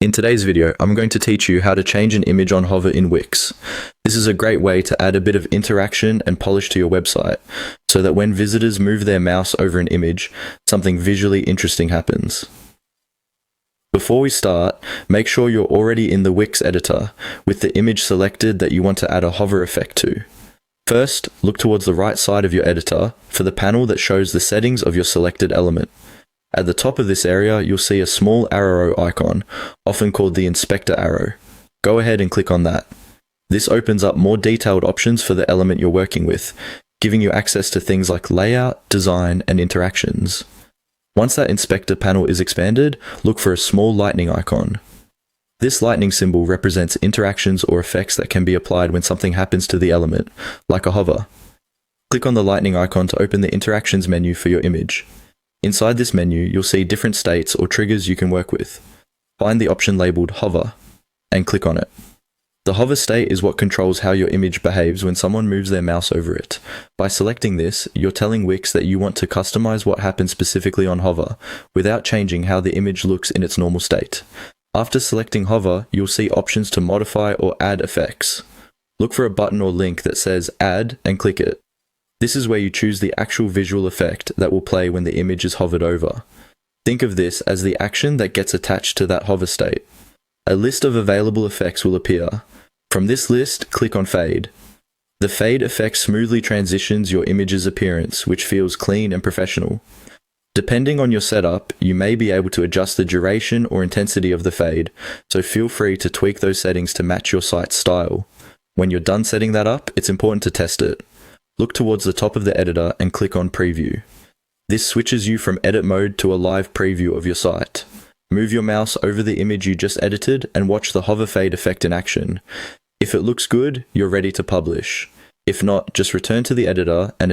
In today's video, I'm going to teach you how to change an image on Hover in Wix. This is a great way to add a bit of interaction and polish to your website, so that when visitors move their mouse over an image, something visually interesting happens. Before we start, make sure you're already in the Wix editor, with the image selected that you want to add a hover effect to. First, look towards the right side of your editor for the panel that shows the settings of your selected element. At the top of this area, you'll see a small arrow icon, often called the inspector arrow. Go ahead and click on that. This opens up more detailed options for the element you're working with, giving you access to things like layout, design, and interactions. Once that inspector panel is expanded, look for a small lightning icon. This lightning symbol represents interactions or effects that can be applied when something happens to the element, like a hover. Click on the lightning icon to open the interactions menu for your image. Inside this menu, you'll see different states or triggers you can work with. Find the option labeled Hover, and click on it. The hover state is what controls how your image behaves when someone moves their mouse over it. By selecting this, you're telling Wix that you want to customize what happens specifically on Hover, without changing how the image looks in its normal state. After selecting Hover, you'll see options to modify or add effects. Look for a button or link that says Add and click it. This is where you choose the actual visual effect that will play when the image is hovered over. Think of this as the action that gets attached to that hover state. A list of available effects will appear. From this list, click on Fade. The fade effect smoothly transitions your image's appearance, which feels clean and professional. Depending on your setup, you may be able to adjust the duration or intensity of the fade, so feel free to tweak those settings to match your site's style. When you're done setting that up, it's important to test it. Look towards the top of the editor and click on Preview. This switches you from edit mode to a live preview of your site. Move your mouse over the image you just edited and watch the hover fade effect in action. If it looks good, you're ready to publish. If not, just return to the editor and